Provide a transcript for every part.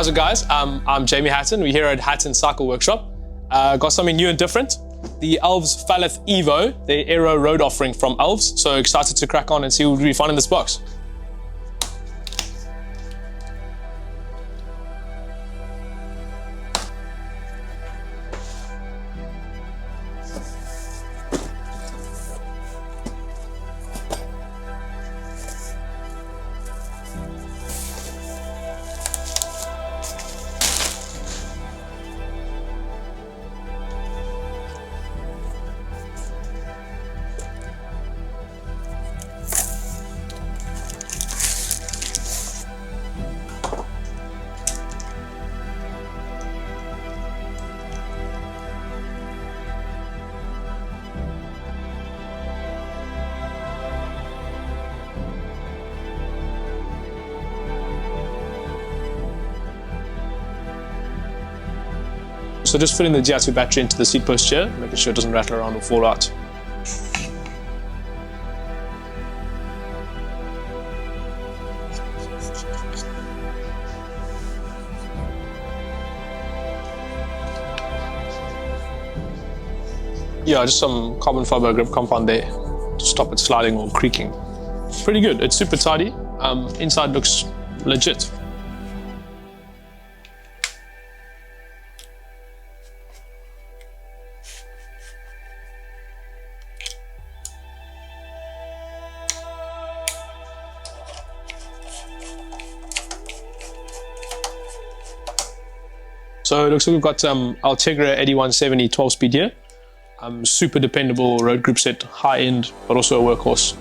How's it, guys? I'm Jamie Hatton. We're here at Hattons Cycle Workshop. Got something new and different. The Elves Falath EVO, the aero road offering from Elves. So excited to crack on and see what we find in this box. So just fitting the DR2 battery into the seat post here, making sure it doesn't rattle around or fall out. Yeah, just some carbon fiber grip compound there to stop it sliding or creaking. Pretty good, it's super tidy. Inside looks legit. So it looks like we've got Ultegra 8170 12-speed here. Super dependable road group set, high end, but also a workhorse.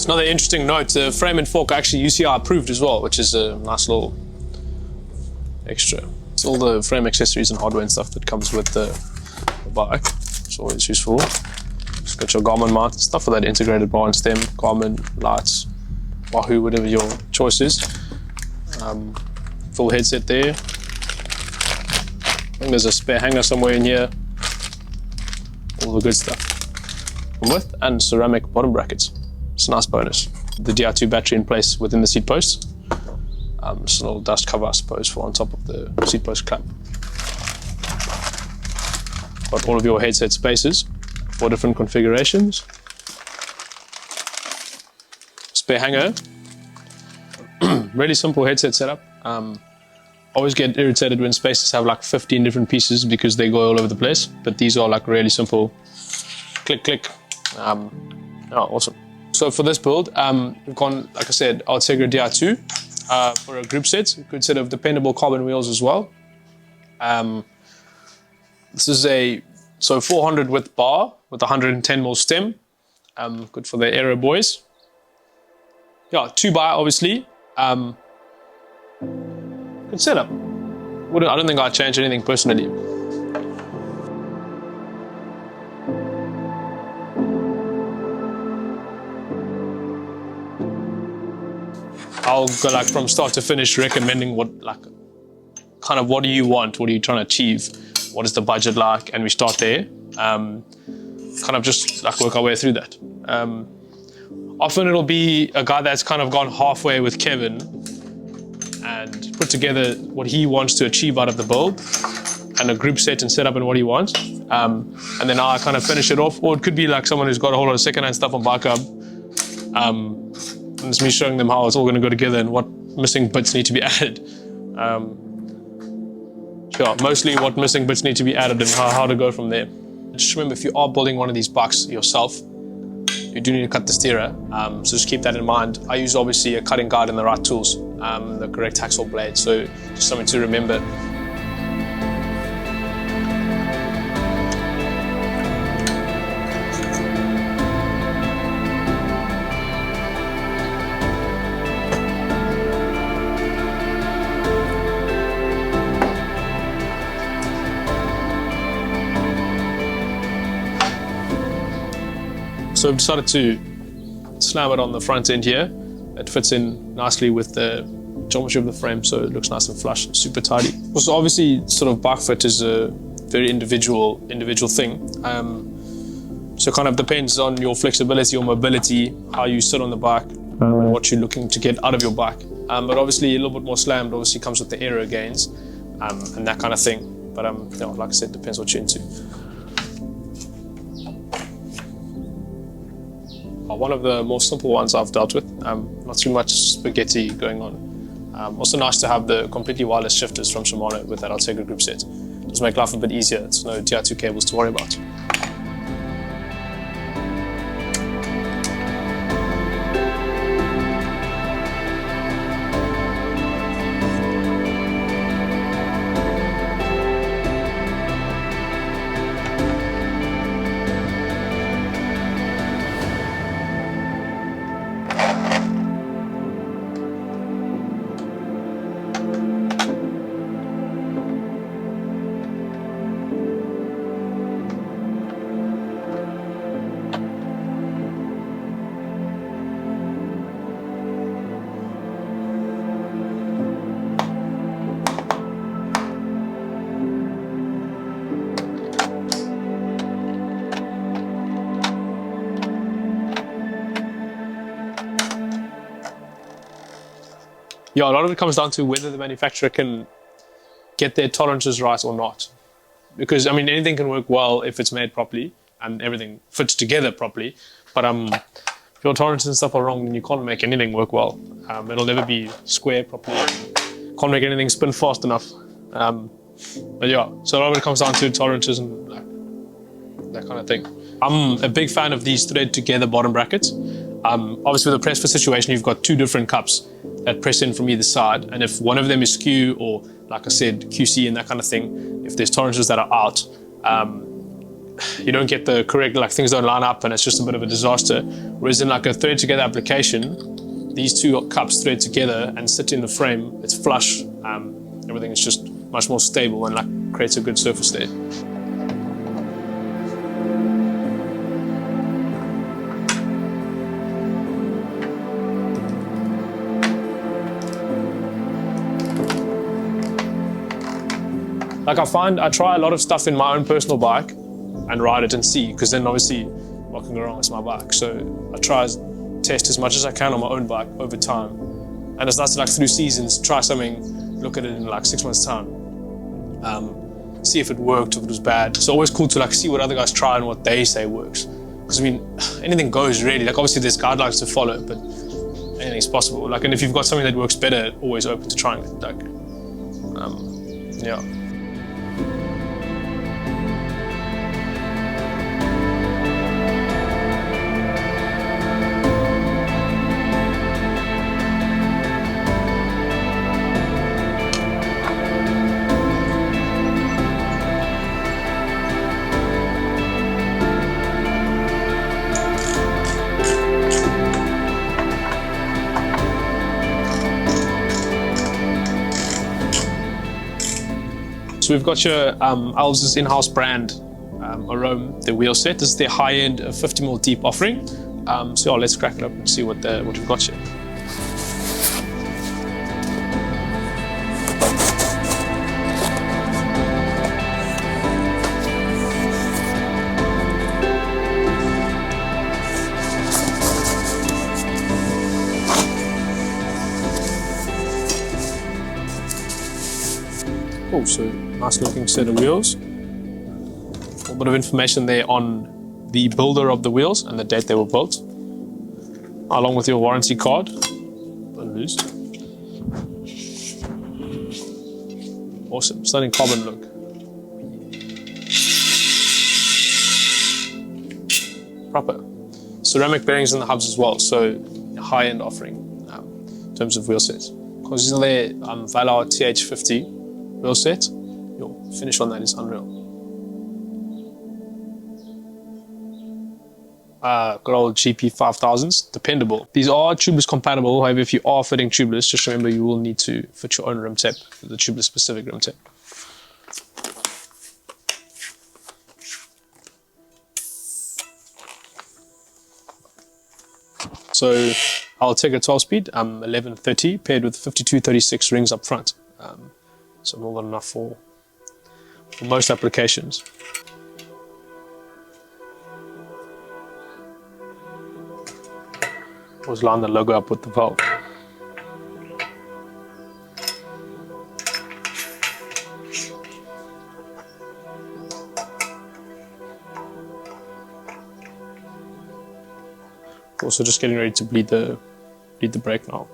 Another interesting note, the frame and fork are actually UCI approved as well, which is a nice little extra. It's all the frame accessories and hardware and stuff that comes with the bike. It's always useful. Just got your Garmin mount, stuff for that integrated bar and stem, Garmin, lights, Wahoo, whatever your choice is. Full headset there. I think there's a spare hanger somewhere in here. All the good stuff. With and ceramic bottom brackets. It's a nice bonus. The DR2 battery in place within the seat post. Just a little dust cover, I suppose, for on top of the seat post clamp. Got all of your headset spaces for different configurations. Spare hanger. Really simple headset setup. Always get irritated when spaces have like 15 different pieces because they go all over the place. But these are like really simple. Click, click. Oh, awesome. So for this build, we've gone, like I said, Ultegra DR2 for a group set, a good set of dependable carbon wheels as well. This is a 400 width bar with 110mm stem, good for the aero boys. Yeah, 2x obviously. Good setup. I don't think I'd change anything personally. I'll go like from start to finish recommending what do you want? What are you trying to achieve? What is the budget like? And we start there. Kind of just like work our way through that. Often it'll be a guy that's kind of gone halfway with Kevin and put together what he wants to achieve out of the build and a group set and set up and what he wants. And then I kind of finish it off. Or it could be like someone who's got a whole lot of secondhand stuff on Bike Hub. And it's me showing them how it's all going to go together and what missing bits need to be added. Mostly what missing bits need to be added and how to go from there. Just remember, if you are building one of these bikes yourself, you do need to cut the steerer. So just keep that in mind. I use obviously a cutting guide and the right tools, the correct hacksaw blade. So just something to remember. So I've decided to slam it on the front end here. It fits in nicely with the geometry of the frame, so it looks nice and flush, super tidy. Also, obviously, sort of bike fit is a very individual thing. So kind of depends on your flexibility, your mobility, how you sit on the bike, and what you're looking to get out of your bike. But obviously, a little bit more slammed obviously comes with the aero gains and that kind of thing. But you know, like I said, depends what you're into. One of the more simple ones I've dealt with, not too much spaghetti going on. Also nice to have the completely wireless shifters from Shimano with that Ultegra group set. Just make life a bit easier. It's no TI2 cables to worry about. Yeah, a lot of it comes down to whether the manufacturer can get their tolerances right or not. Because, I mean, anything can work well if it's made properly and everything fits together properly. But if your tolerances and stuff are wrong, then you can't make anything work well. It'll never be square properly. Can't make anything spin fast enough. But yeah, so a lot of it comes down to tolerances and that kind of thing. I'm a big fan of these thread together bottom brackets. Obviously with a press fit situation, you've got two different cups that press in from either side. And if one of them is skew or, like I said, QC and that kind of thing, if there's tolerances that are out, you don't get the correct, like things don't line up and it's just a bit of a disaster. Whereas in like a thread together application, these two cups thread together and sit in the frame, it's flush. Everything is just much more stable and like creates a good surface there. Like I try a lot of stuff in my own personal bike and ride it and see, because then obviously what can go wrong, it's my bike. So I try to test as much as I can on my own bike over time. And it's nice to like through seasons, try something, look at it in like 6 months time, see if it worked, if it was bad. It's always cool to like see what other guys try and what they say works. Because I mean, anything goes really, like obviously there's guidelines to follow, but anything's possible. Like, and if you've got something that works better, always open to trying it, like, yeah. So we've got your Elves' in-house brand, Orome, the wheel set. This is their high-end 50mm deep offering. So let's crack it up and see what we've got here. Oh, so nice looking set of wheels. A little bit of information there on the builder of the wheels and the date they were built, along with your warranty card. Awesome, stunning carbon look. Proper. Ceramic bearings in the hubs as well, so a high-end offering in terms of wheel sets. Because their Falath TH50 wheel set, your finish on that is unreal. Good old GP 5000s, dependable. These are tubeless compatible, however if you are fitting tubeless, just remember you will need to fit your own rim tape, the tubeless specific rim tape. So I'll take a 12-speed, 1130 paired with 5236 rings up front. So more than enough for most applications. Always line the logo up with the valve. Also just getting ready to bleed the brake now.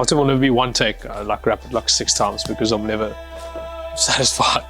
It will never be one take, like wrap it like 6 times because I'm never satisfied.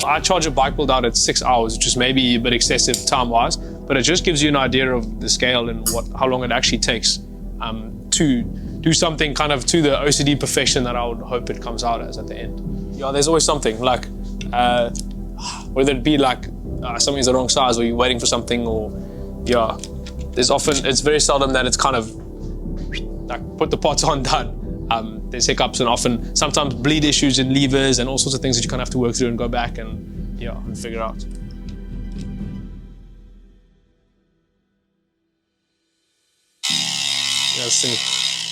I charge a bike build out at 6 hours, which is maybe a bit excessive time-wise, but it just gives you an idea of the scale and how long it actually takes to do something kind of to the OCD perfection that I would hope it comes out as at the end. Yeah, there's always something, like, whether it be like something's the wrong size or you're waiting for something, or, yeah, it's very seldom that it's kind of like put the pots on, done. There's hiccups and sometimes bleed issues in levers and all sorts of things that you kind of have to work through and go back and, yeah, and figure out. Yeah, this thing is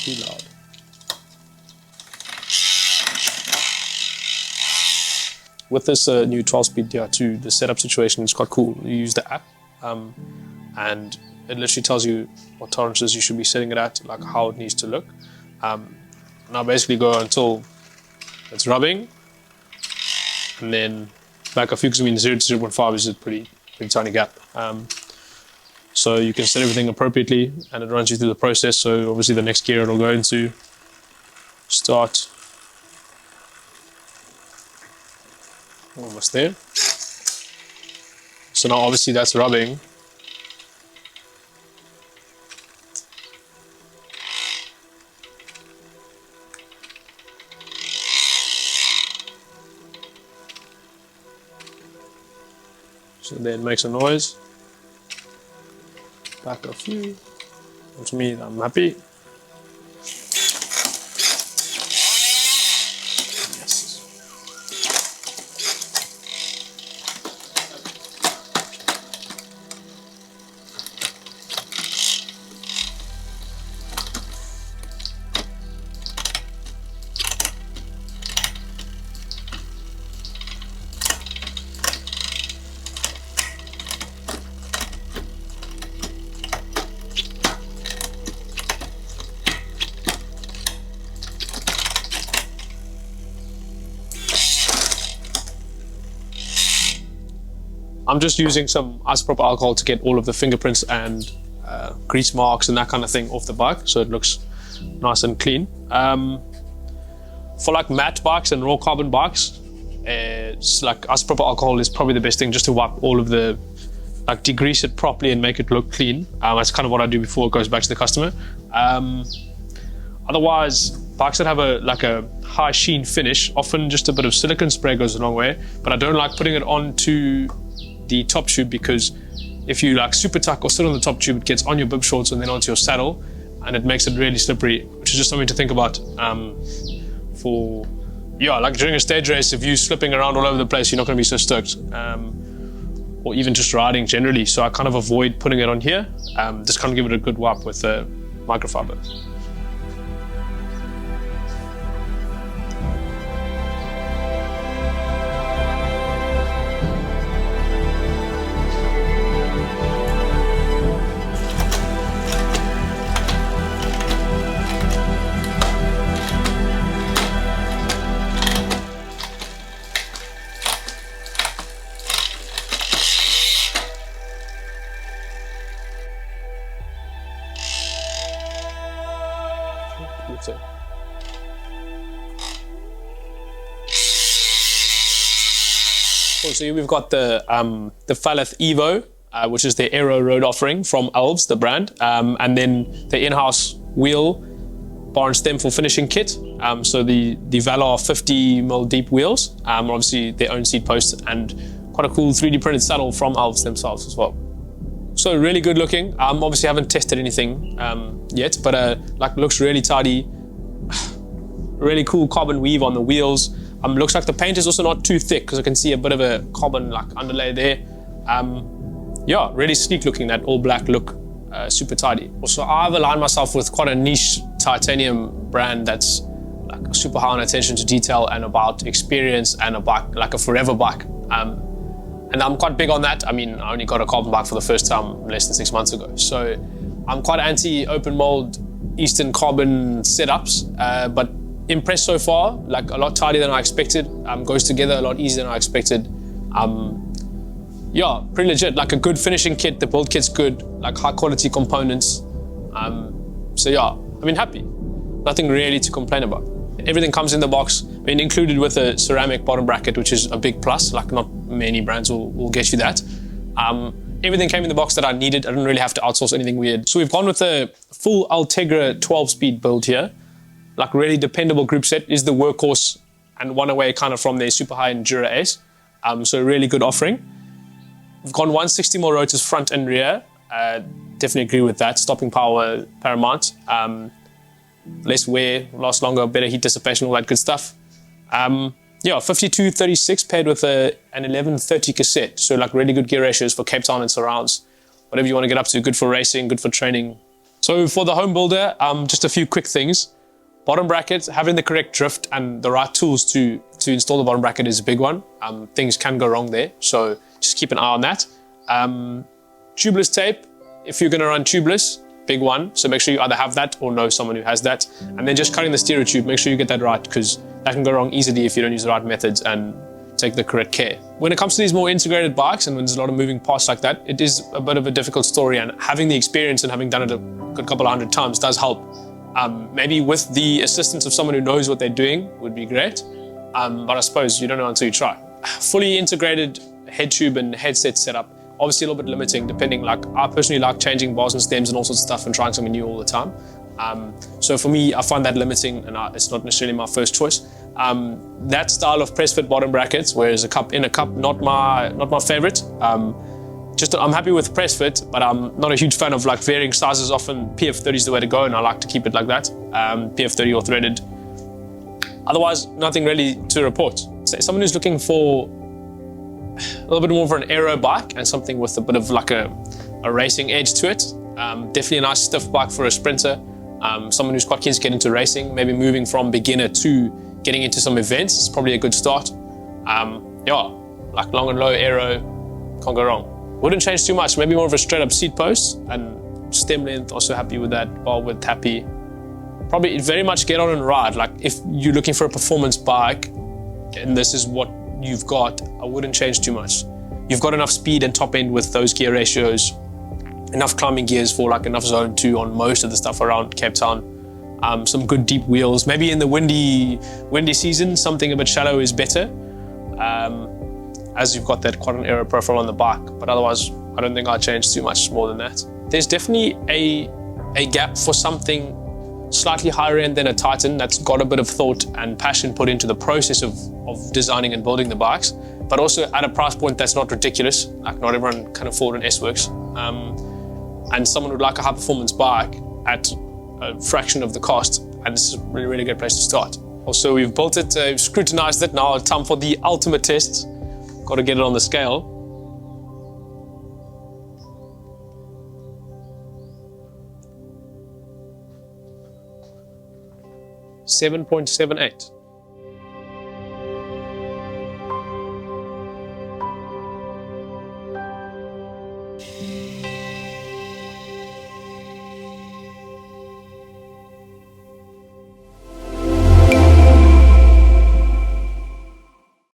too loud. With this new 12-speed DR2, the setup situation is quite cool. You use the app, and it literally tells you what tolerances you should be setting it at, like how it needs to look. Now basically go until it's rubbing, and then back a few, because I mean 0 to 0.5 is a pretty tiny gap. So you can set everything appropriately, and it runs you through the process. So obviously the next gear it'll go into, start, almost there. So now obviously that's rubbing. So then it makes a noise. Back a few. Which means I'm happy. Yes. I'm just using some isopropyl alcohol to get all of the fingerprints and grease marks and that kind of thing off the bike, so it looks nice and clean. For like matte bikes and raw carbon bikes, it's like isopropyl alcohol is probably the best thing, just to wipe all of the, like degrease it properly and make it look clean. That's kind of what I do before it goes back to the customer. Otherwise, bikes that have a high sheen finish, often just a bit of silicone spray goes a long way, but I don't like putting it onto the top tube, because if you like super tuck or sit on the top tube, it gets on your bib shorts and then onto your saddle, and it makes it really slippery, which is just something to think about. For like during a stage race, if you're slipping around all over the place, you're not going to be so stoked, or even just riding generally. So I kind of avoid putting it on here, just kind of give it a good wipe with microfiber. So here we've got the Falath EVO, which is the aero road offering from Elves, the brand, and then the in-house wheel bar and stem for finishing kit. So the Valor 50mm deep wheels, obviously their own seat posts, and quite a cool 3D printed saddle from Elves themselves as well. So really good looking. Obviously haven't tested anything yet, but like looks really tidy. Really cool carbon weave on the wheels. Looks like the paint is also not too thick, because I can see a bit of a carbon like underlay there. Yeah, really sleek looking, that all black look, super tidy. Also, I've aligned myself with quite a niche titanium brand that's like super high on attention to detail and about experience, and a bike, like a forever bike. And I'm quite big on that. I mean, I only got a carbon bike for the first time less than 6 months ago. So I'm quite anti open mold Eastern carbon setups, but impressed so far, like a lot tidier than I expected, goes together a lot easier than I expected. Yeah, pretty legit, like a good finishing kit, the build kit's good, like high quality components. So yeah, I mean, happy, nothing really to complain about. Everything comes in the box, I mean, included with a ceramic bottom bracket, which is a big plus, like not many brands will get you that. Everything came in the box that I needed. I didn't really have to outsource anything weird. So we've gone with a full Ultegra 12-speed build here. Like really dependable group set, is the workhorse and one away kind of from their super high Endura Ace. So a really good offering. We've gone 160mm rotors front and rear. Definitely agree with that. Stopping power paramount. Less wear, lasts longer, better heat dissipation, all that good stuff. Yeah, 52-36 paired with an 1130 cassette. So like really good gear ratios for Cape Town and surrounds. Whatever you want to get up to, good for racing, good for training. So for the home builder, just a few quick things. Bottom bracket, having the correct drift and the right tools to install the bottom bracket is a big one. Things can go wrong there, so just keep an eye on that. Tubeless tape, if you're going to run tubeless, big one. So make sure you either have that or know someone who has that. And then just cutting the stereo tube, make sure you get that right, because that can go wrong easily if you don't use the right methods and take the correct care. When it comes to these more integrated bikes and when there's a lot of moving parts like that, it is a bit of a difficult story, and having the experience and having done it a good couple of 100 times does help. Maybe with the assistance of someone who knows what they're doing would be great, but I suppose you don't know until you try. Fully integrated head tube and headset setup, obviously a little bit limiting depending, like I personally like changing bars and stems and all sorts of stuff and trying something new all the time. So for me, I find that limiting, and it's not necessarily my first choice. That style of press fit bottom brackets, whereas a cup in a cup, not my favorite. I'm happy with press fit, but I'm not a huge fan of like varying sizes. Often PF30 is the way to go, and I like to keep it like that. PF30 or threaded. Otherwise, nothing really to report. So someone who's looking for a little bit more of an aero bike and something with a bit of like a racing edge to it. Definitely a nice stiff bike for a sprinter. Someone who's quite keen to get into racing, maybe moving from beginner to getting into some events, it's probably a good start. Yeah, like long and low aero, can't go wrong. Wouldn't change too much, maybe more of a straight up seat post, and stem length, also happy with that, bar width happy. Probably very much get on and ride. Like if you're looking for a performance bike and this is what you've got, I wouldn't change too much. you've got enough speed and top end with those gear ratios, enough climbing gears for like enough zone 2 on most of the stuff around Cape Town. Some good deep wheels. Maybe in the windy season, something a bit shallow is better, as you've got that quite an aero profile on the bike. But otherwise, I don't think I'd change too much more than that. There's definitely a gap for something slightly higher end than a Titan that's got a bit of thought and passion put into the process of designing and building the bikes, but also at a price point that's not ridiculous. Like, not everyone can afford an S-Works. And someone would like a high performance bike at a fraction of the cost, and this is a really, really good place to start. Also, we've built it, we've scrutinized it. Now time for the ultimate test. Got to get it on the scale. 7.78.